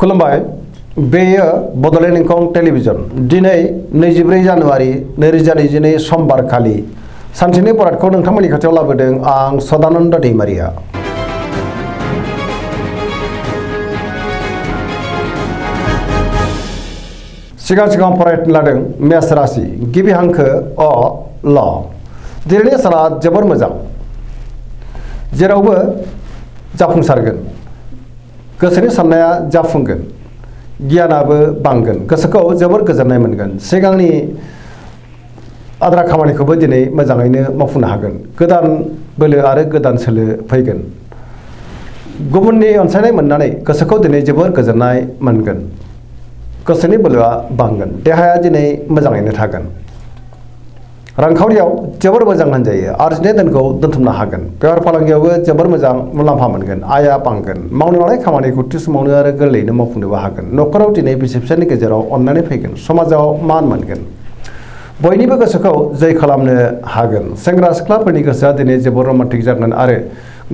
खुलुमबाय बेयो बड'लेण्ड इंखं टेलिभिजन दिनै 24 जानुवारि 2022 समबार खालि सानसेनि बरादखौ नोंथांमोननि खाथियाव लाबोदों आं सदानन्द दैमारिया। सिगां फरायनो लादों मेष राशि गिबि हांखो अ ल दिनैनि साना जोबोर मोजां जेरावबो जाफुंसारगोन गोसोनि साननाया जाफुंगोन गियानाबो बांगोन गोसोखौ जोबोर गोजोननाय मोनगोन सिगांनि आद्रा खामानिखौबो दिनै मोजाङैनो मावफुंनो हागोन गोदान बोलो आरो गोदान सोलो फैगोन गुबुननि अनसायनाय मोननानै गोसोखौ दिनै जोबोर गोजोननाय मोनगोन गोसोनि बोलोआ बांगोन देहाया दिनै मोजाङैनो थागोन रांखावरियाव जोबोर मोजां होनजायो आरजिनाय धोनखौ दोनथुमनो हागोन बेफार फालांगियावबो जोबोर मोजां मुलाम्फा मोनगोन आयआ बांगोन मावनो लानाय खामानिखौ थि समावनो आरो गोरलैयैनो मावफुंनोबो हागोन न'खराव दिनै बिसि फिसायनि गेजेराव अननानै फैगोन समाजाव मान मोनगोन बयनिबो गोसोखौ जै खालामनो हागोन सेंग्रा सिख्लाफोरनि गोसोआ दिनै जोबोर रमान्टिक जागोन आरो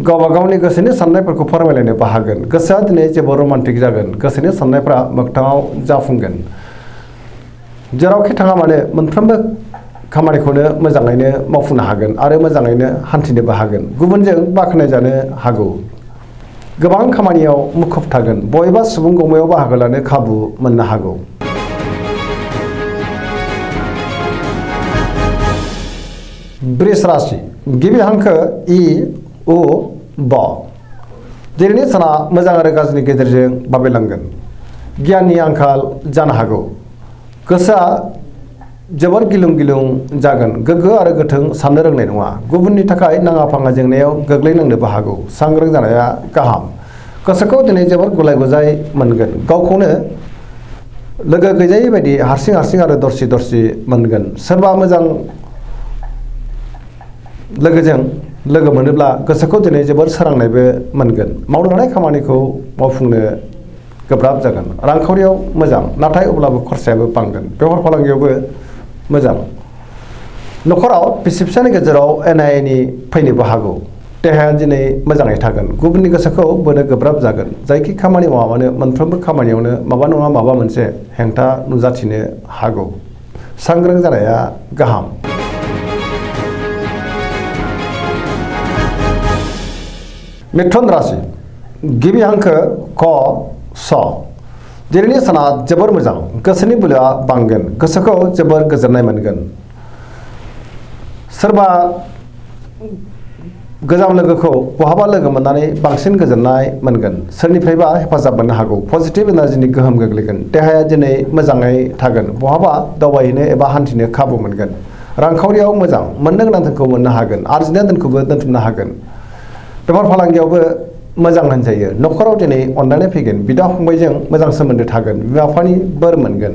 गावबा गावनि गोसोनि साननायफोरखौ फोरमायलायनोबो हागोन गोसोआ दिनै जोबोर रमान्टिक जागोन गोसोनि साननायफ्रा मोगथाङाव जाफुंगोन जेरावखि थाङा मानो मोनफ्रोमबो खामानिखौनो मोजाङैनो मावफुंनो हागोन आरो मोजाङैनो हान्थिनोबो हागोन गुबुनजों बाख्नायजानो हागौ गोबां खामानियाव मुखुब थागोन बबेबा सुबुं गौमायाव बाहागो लानो खाबु मोननो हागौ बृष राशि गिबि हांखो इ उ ब दिनैनि साना मोजां आरो गाज्रिनि गेजेरजों बाबेलांगोन गियाननि आंखाल जानो हागौ गोसोआ जोबोर गिलुं गिलुं जागोन गोग्गो आरो गोथों साननो रोंनाय नङा गुबुननि थाखाय नाङा फाङा जेंनायाव गोग्लैनांनोबो हागौ सांग्रां जानाया गाहाम गोसोखौ दिनै जोबोर गुलाय गुजाय मोनगोन गावखौनो लोगो गैजायै बायदि हारसिं आरो दरसि मोनगोन सोरबा मोजां लोगोजों लोगो मोनोब्ला गोसोखौ दिनै जोबोर सोरांनायबो मोनगोन मावनो लानाय खामानिखौ मावफुंनो गोब्राब जागोन रांखावरियाव मोजां नाथाय अब्लाबो खरसायाबो बांगोन बेफार फालांगियावबो मोजां न'खराव बिसि फिसानि गेजेराव एना एनि फैनोबो हागौ देहाया दिनै मोजाङै थागोन गुबुननि गोसोखौ बोनो गोब्राब जागोन जायखि खामानि मावा मानो मोनफ्रोमबो खामानियावनो माबा नङा माबा मोनसे हेंथा नुजाथिनो हागौ सांग्रां जानाया गाहाम मिथुन राशि गिबि हांखो क स दिनैनि साना जोबोर मोजां गोसोनि बोलोआ बांगोन गोसोखौ जोबोर गोजोननाय मोनगोन सोरबा गोजाम लोगोखौ बहाबा लोगो मोननानै बांसिन गोजोननाय मोनगोन सोरनिफ्रायबा हेफाजाब मोननो हागौ पजिटिभ एनार्जिनि गोहोम गोग्लैगोन देहाया दिनै मोजाङै थागोन बहाबा दावबायहैनो एबा हान्थिनो खाबु मोनगोन रांखावरियाव मोजां मोननो गोनां धोनखौ मोननो हागोन आरजिनाय धोनखौबो दोनथुमनो हागोन बेफार फालांगियावबो मोजां होनजायो न'खराव दिनै अननानै फैगोन बिदा फंबायजों मोजां सोमोन्दो थागोन बिमा बिफानि बोर मोनगोन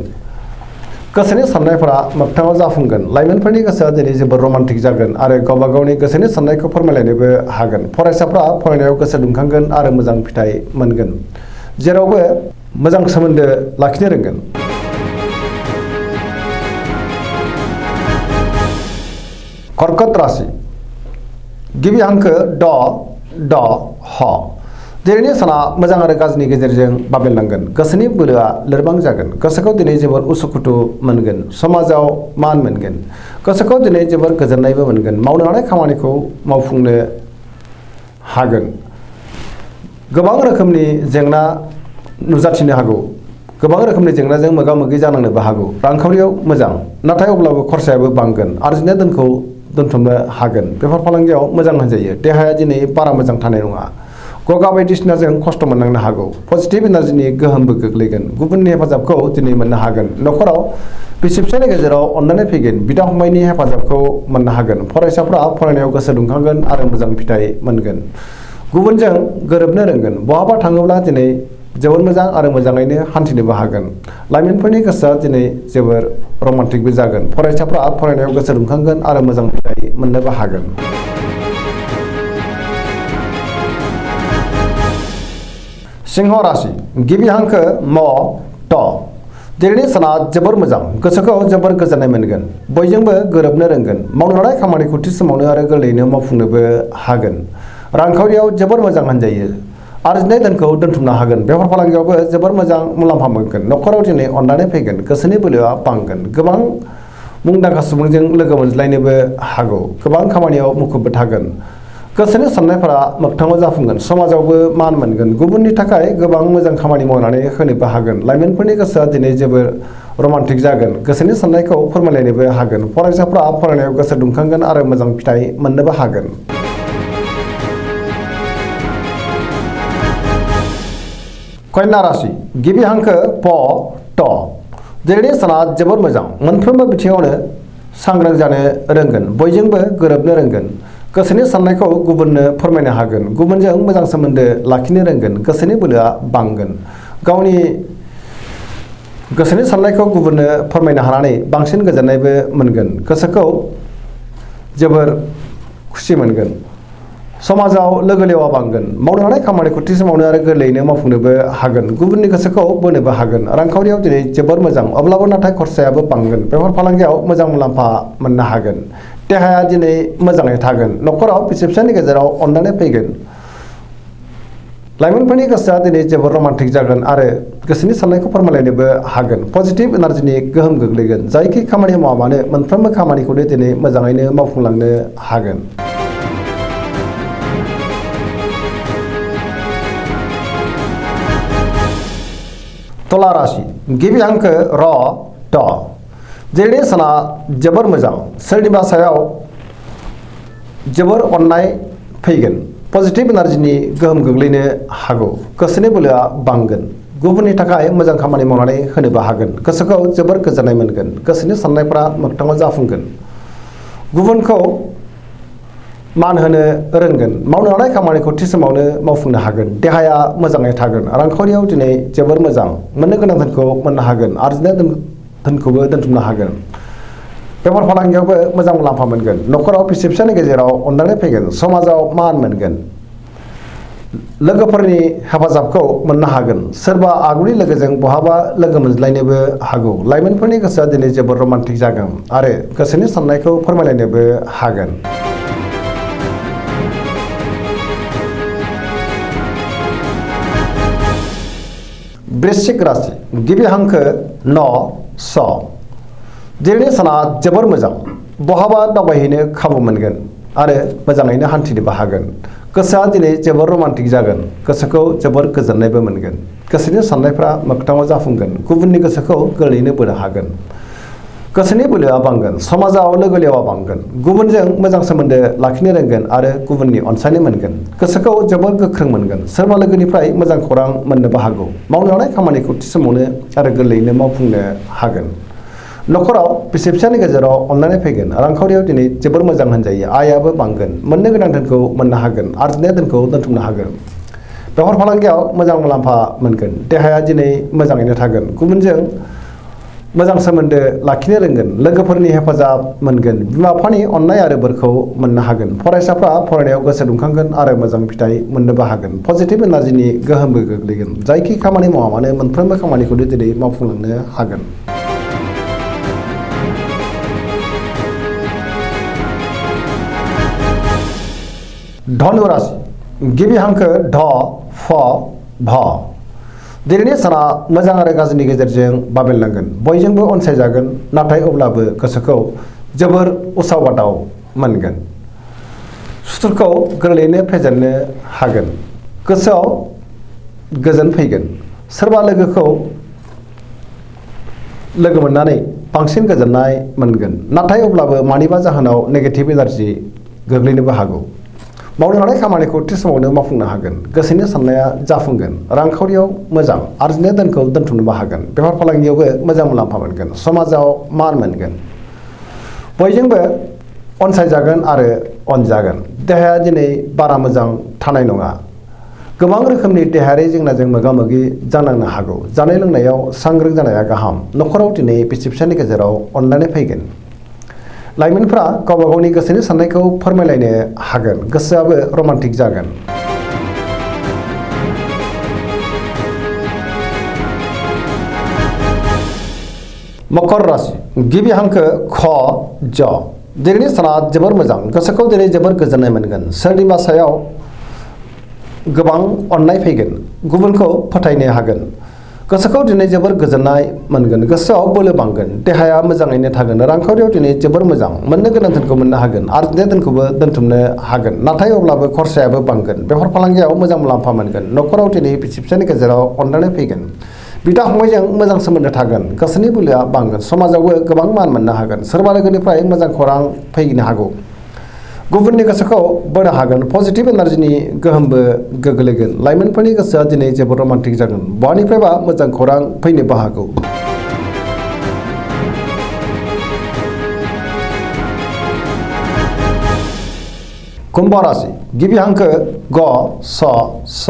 गोसोनि साननायफोरा मोगथाङाव जाफुंगोन लाइमोनफोरनि गोसोआ दिनै जोबोर रमान्टिक जागोन आरो गावबा गावनि गोसोनि साननायखौ फोरमायलायनोबो हागोन फरायसाफ्रा फरायनायाव गोसो दुंखांगोन आरो मोजां फिथाइ मोनगोन जेरावबो मोजां सोमोन्दो लाखिनो रोंगोन कर्कट राशि गिबि हांखो ड ह दिनैनि साना मोजां आरो गाज्रिनि गेजेरजों बाबेलनांगोन गोसोनि बोलोआ लोरबां जागोन गोसोखौ दिनै जोबोर उसुखुथु मोनगोन समाजाव मान मोनगोन गोसोखौ दिनै जोबोर गोजोननायबो मोनगोन मावनो लानाय खामानिखौ मावफुंनो हागोन गोबां रोखोमनि जेंना नुजाथिनो हागौ गोबां रोखोमनि जेंनाजों मोगा मोगि जानांनोबो हागौ रांखावरियाव मोजां नाथाय अब्लाबो खरसायाबो बांगोन आरजिनाय धोनखौ दोनथुमनो हागोन बेफार फालांगियाव मोजां होनजायो देहाया दिनै बारा मोजां थानाय नङा गगा बायदिसिनाजों खस्थ' मोननांनो हागौ पजिटिभ एनार्जिनि गोहोमबो गोग्लैगोन गुबुननि हेफाजाबखौ दिनै मोननो हागोन न'खराव बिसि फिसायनि गेजेराव अननानै फैगोन बिदा फंबायनि हेफाजाबखौ मोननो हागोन फरायसाफ्रा फरायनायाव गोसो दुंखांगोन आरो मोजां फिथाइ मोनगोन गुबुनजों गोरोबनो रोंगोन बहाबा थाङोब्ला दिनै जोबोर मोजां आरो मोजाङैनो हान्थिनोबो हागोन लाइमोनफोरनि गोसोआ दिनै जोबोर रमान्टिकबो जागोन फरायसाफ्रा फरायनायाव गोसो दुंखांगोन आरो मोजां फिथाइ मोननोबो हागोन सिंह राशि गिबि हांखो म ट दिनैनि साना जोबोर मोजां गोसोखौ जोबोर गोजोननाय मोनगोन बयजोंबो गोरोबनो रोंगोन मावनो लानाय खामानिखौ थि समावनो आरो गोरलैयैनो मावफुंनोबो हागोन रांखावरियाव जोबोर मोजां होनजायो आरजिनाय धोनखौ दोनथुमनो हागोन। बेफार फालांगियावबो जोबोर मोजां मुलाम्फा मोनगोन। न'खराव दिनै अननानै फैगोन। गोसोनि बोलोआ बांगोन। गोबां मुंदांखा सुबुंजों लोगो मोनज्लायनोबो हागौ। गोबां खामानियाव मुखुबबो थागोन। गोसोनि साननायफोरा मोगथाङाव जाफुंगोन। समाजावबो मान मोनगोन। गुबुननि थाखाय गोबां मोजां खामानि मावनानै होनोबो हागोन। लाइमोनफोरनि गोसोआ दिनै जोबोर रमान्टिक जागोन। गोसोनि साननायखौ फोरमायलायनोबो हागोन। फरायसाफ्रा फरायनायाव गोसो दुंखांगोन आरो मोजां फिथाइ मोननोबो हागोन। कन्या राशि गिबि हांखो प ट दिनैनि साना जोबोर मोजां। मोनफ्रोमबो बिथिङावनो सांग्रां जानो रोंगोन। बयजोंबो गोरोबनो रोंगोन। गोसोनि साननायखौ गुबुननो फोरमायनो हागोन। गुबुनजों मोजां सोमोन्दो लाखिनो रोंगोन। गोसोनि बोलोआ बांगोन। गावनि गोसोनि साननायखौ गुबुननो फोरमायनो हानानै बांसिन गोजोननायबो मोनगोन। गोसोखौ जोबोर खुसि मोनगोन। समाजाव लोगो लेवा बांगोन। मावनो हानाय खामानिखौ थि समावनो आरो गोरलैयैनो मावफुंनोबो हागोन। गुबुननि गोसोखौ बोनोबो हागोन। रांखावरियाव दिनै जोबोर मोजां। अब्लाबो नाथाय खरसायाबो बांगोन। बेफार फालांगियाव मोजां मुलाम्फा मोननो हागोन। देहाया दिनै मोजाङै थागोन। न'खराव बिसि फिसायनि गेजेराव अननानै फैगोन। लाइमोनफोरनि गोसोआ दिनै जोबोर रमान्टिक जागोन आरो गोसोनि साननायखौ फोरमायलायनोबो हागोन। पजिटिभ एनार्जिनि गोहोम गोग्लैगोन। जायखि खामानि मावा मानो मोनफ्रोमबो खामानिखौनो दिनै मोजाङैनो मावफुंलांनो हागोन। तुला राशि गिबि हांखो र ट दिनैनि साना जोबोर मोजां। सोरनिबा सायाव जोबोर अननाय फैगोन। पजिटिभ एनार्जिनि गोहोम गोग्लैनो हागौ। गोसोनि बोलोआ बांगोन। गुबुननि थाखाय मोजां खामानि मावनानै होनोबो हागोन। गोसोखौ जोबोर गोजोननाय मोनगोन। गोसोनि साननायफ्रा मोगथाङाव जाफुंगोन। गुबुनखौ मान होनो रोंगोन। मावनो हानाय खामानिखौ थि समावनो मावफुंनो हागोन। देहाया मोजाङै थागोन। रांखावरियाव दिनै जोबोर मोजां। मोननो गोनां धोनखौ मोननो हागोन। आरजिनाय धोनखौबो दोनथुमनो हागोन। बेफार फालांगियावबो मोजां मुलाम्फा मोनगोन। न'खराव बिसि फिसायनि गेजेराव अननानै फैगोन। समाजाव मान मोनगोन। लोगोफोरनि हेफाजाबखौ मोननो हागोन। सोरबा आगुनि लोगोजों बहाबा लोगो मोनज्लायनोबो हागौ। लाइमोनफोरनि गोसोआ दिनै जोबोर रमान्टिक जागोन आरो गोसोनि साननायखौ फोरमायलायनोबो हागोन। वृश्चिक राशि गिबि हांखो न स दिनैनि साना जोबोर मोजां। बहाबा दावबायहैनो खाबु मोनगोन आरो मोजाङैनो हान्थिनोबो हागोन। गोसोआ दिनै जोबोर रमान्टिक जागोन। गोसोखौ जोबोर गोजोननायबो मोनगोन। गोसोनि साननायफ्रा मोगथाङाव जाफुंगोन। गुबुननि गोसोखौ गोरलैयैनो बोनो हागोन। गोसोनि बोलोआ बांगोन। समाजाव लोगो लेवा बांगोन। गुबुनजों मोजां सोमोन्दो लाखिनो रोंगोन आरो गुबुननि अनसायनाय मोनगोन। गोसोखौ जोबोर गोख्रों मोनगोन। सोरबा लोगोनिफ्राय मोजां खौरां मोननोबो हागौ। मावनो हानाय खामानिखौ थि समावनो आरो गोरलैयैनो मावफुंनो हागोन। न'खराव बिसि फिसायनि गेजेराव अननानै फैगोन। रांखावरियाव दिनै जोबोर मोजां होनजायो। आयाबो बांगोन। मोननो गोनां धोनखौ मोननो हागोन। आरजिनाय धोनखौ दोनथुमनो हागोन। बेफार फालांगियाव मोजां मुलाम्फा मोनगोन। देहाया दिनै मोजाङैनो थागोन। गुबुनजों मोजां सोमोन्दो लाखिनो रोंगोन। लोगोफोरनि हेफाजाब मोनगोन। बिमा बिफानि अननाय आरो बोरखौ मोननो हागोन। फरायसाफ्रा फरायनायाव गोसो दुंखांगोन आरो मोजां फिथाइ मोननोबो हागोन। पजिटिभ एनार्जिनि गोहोमबो गोग्लैगोन। जायखि खामानि मावा मानो मोनफ्रोमबो खामानिखौनो दिनै मावफुंलांनो हागोन। धनु राशि गिबि हांखो ढ फ भ दिनैनि साना मोजां आरो गाज्रिनि गेजेरजों बाबेनलांगोन। बयजोंबो अनसायजागोन। नाथाय अब्लाबो गोसोखौ जोबोर उसाव बादाव मोनगोन। सुथुरखौ गोरलैयैनो फेजेननो हागोन। गोसोआव गोजोन फैगोन। सोरबा लोगोखौ लोगो मोननानै बांसिन गोजोननाय मोनगोन। नाथाय अब्लाबो मानिबा जाहोनाव नेगेटिभ एनार्जि गोग्लैनोबो हागौ। मावनो हानाय खामानिखौ थि समावनो मावफुंनो हागोन। गोसोनि साननाया जाफुंगोन। रांखावरियाव मोजां। आरजिनाय धोनखौ दोनथुमनोबो हागोन। बेफार फालांगियावबो मोजां मुलाम्फा मोनगोन। समाजाव मान मोनगोन। बयजोंबो अनसायजागोन आरो अनजागोन। देहाया दिनै बारा मोजां थानाय नङा। गोबां रोखोमनि देहायारि जेंनाजों मोगा मोगि जानांनो हागौ। जानाय लोंनायाव सांग्रां जानाया गाहाम। न'खराव दिनै बिसि फिसायनि गेजेराव अननानै फैगोन। लाइमोनफ्रा गावबा गावनि गोसोनि साननायखौ फोरमायलायनो हागोन। गोसोआबो रमान्टिक जागोन। मकर राशि गिबि हांखो ख ज दिनैनि साना जोबोर मोजां। गोसोखौ दिनै जोबोर गोजोननाय मोनगोन। सोरनिबा सायाव गोबां अननाय फैगोन, गुबुनखौ फोथायनो हागोन, गोसोखौ दिनै जोबोर गोजोननाय मोनगोन, गोसोआव बोलो बांगोन, देहाया मोजाङैनो थागोन, रांखावरियाव दिनै जोबोर मोजां, मोननो गोनां धोनखौ मोननो हागोन, आरजिनाय धोनखौबो दोनथुमनो हागोन, नाथाय अब्लाबो खरसायाबो बांगोन, बेफार फालांगियाव मोजां मुलाम्फा मोनगोन, न'खराव दिनै बिसि फिसायनि गेजेराव अनलायनाय फैगोन, बिदा फंबायजों मोजां सोमोन्दो थागोन, गोसोनि बोलोआ बांगोन, समाजावबो गोबां मान मोननो हागोन, सोरबा लोगोनिफ्राय मोजां खौरां फैनो हागौ, गुबुननि गोसोखौ बोनो हागोन, पजिटिभ एनार्जिनि गोहोमबो गोग्लैगोन, लाइमोनफोरनि गोसोआ दिनै जोबोर रमान्टिक जागोन, बहानिफ्रायबा मोजां खौरां फैनोबो हागौ। कुम्भ राशि गिबि हांखो ग स स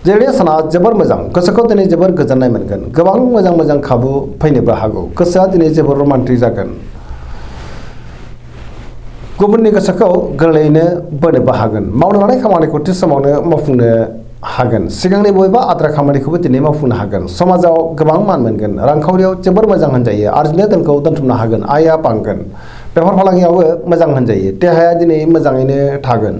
दिनैनि साना जोबोर मोजां, गोसोखौ दिनै जोबोर गोजोननाय मोनगोन, गोबां मोजां मोजां खाबु फैनोबो हागौ, गोसोआ दिनै जोबोर रमान्टिक जागोन, गुबुननि गोसोखौ गोरलैयैनो बोनोबो हागोन, मावनो लानाय खामानिखौ थि समावनो मावफुंनो हागोन, सिगांनि बबेबा आद्रा खामानिखौबो दिनै मावफुंनो हागोन, समाजाव गोबां मान मोनगोन, रांखावरियाव जोबोर मोजां होनजायो, आरजिनाय धोनखौ दोनथुमनो हागोन, आयआ बांगोन, बेफार फालांगियावबो मोजां होनजायो, देहाया दिनै मोजाङैनो थागोन,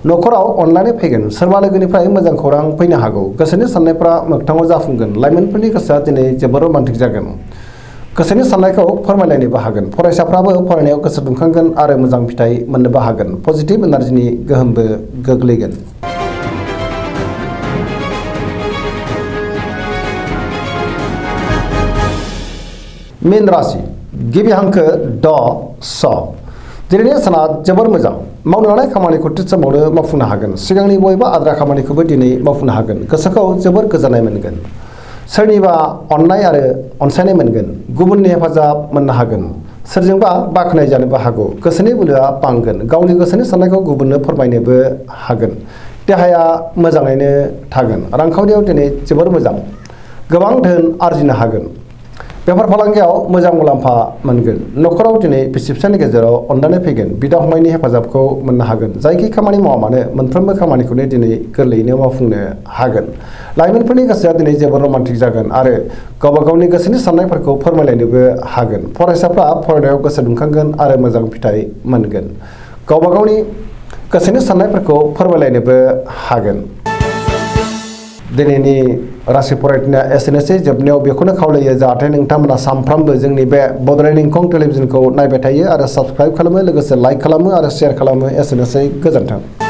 न'खराव अनलायनाय फैगोन, सोरबा लोगोनिफ्राय मोजां खौरां फैनो हागौ, गोसोनि साननायफ्रा मोगथाङाव जाफुंगोन, लाइमोनफोरनि गोसोआ दिनै जोबोर रमान्टिक जागोन, गोसोनि साननायखौ फोरमायलायनोबो हागोन, फरायसाफ्राबो फरायनायाव गोसो दुंखांगोन आरो मोजां फिथाइ मोननोबो हागोन, पजिटिभ एनार्जिनि गोहोमबो गोग्लैगोन। मीन राशि गिबि हांखो ड स दिनैनि साना जोबोर मोजां, मावनो लानाय खामानिखौ थि समावनो मावफुंनो हागोन, सिगांनि बबेबा आद्रा खामानिखौबो दिनै मावफुंनो हागोन, गोसोखौ जोबोर गोजोननाय मोनगोन, सोरनिबा अननाय आरो अनसायनाय मोनगोन, गुबुननि हेफाजाब मोननो हागोन, सोरजोंबा बाख्नाय जानोबो हागौ, गोसोनि बोलोआ बांगोन, गावनि गोसोनि साननायखौ गुबुननो फोरमायनोबो हागोन, देहाया मोजाङैनो थागोन, रांखावरियाव दिनै जोबोर मोजां, गोबां धोन आरजिनो हागोन, बेफार फालांगियाव मोजां मुलाम्फा मोनगोन, न'खराव दिनै बिसि फिसायनि गेजेराव अनलायनाय फैगोन, बिदा फंबायनि हेफाजाबखौ मोननो हागोन, जायखि खामानि मावा मानो मोनफ्रोमबो खामानिखौनो दिनै गोरलैयैनो मावफुंनो हागोन, लाइमोनफोरनि गोसोआ दिनै जोबोर रमान्टिक जागोन आरो गावबा गावनि गोसोनि साननायफोरखौ फोरमायलायनोबो हागोन, फरायसाफ्रा फरायनायाव गोसो दुंखांगोन आरो मोजां फिथाइ मोनगोन, गावबा गावनि गोसोनि साननायफोरखौ फोरमायलायनोबो हागोन। दिनैनि राशि फरायनाया एसेनोसै, जोबनायाव बेखौनो खावलायो जाहाथे नोंथांमोना सानफ्रामबो जोंनि बे बड'लेण्ड इंखं टेलिभिजनखौ नायबाय थायो आरो साबस्क्राइब खालामो, लोगोसे लाइक खालामो आरो शेयार खालामो, एसेनोसै, गोजोन्थों।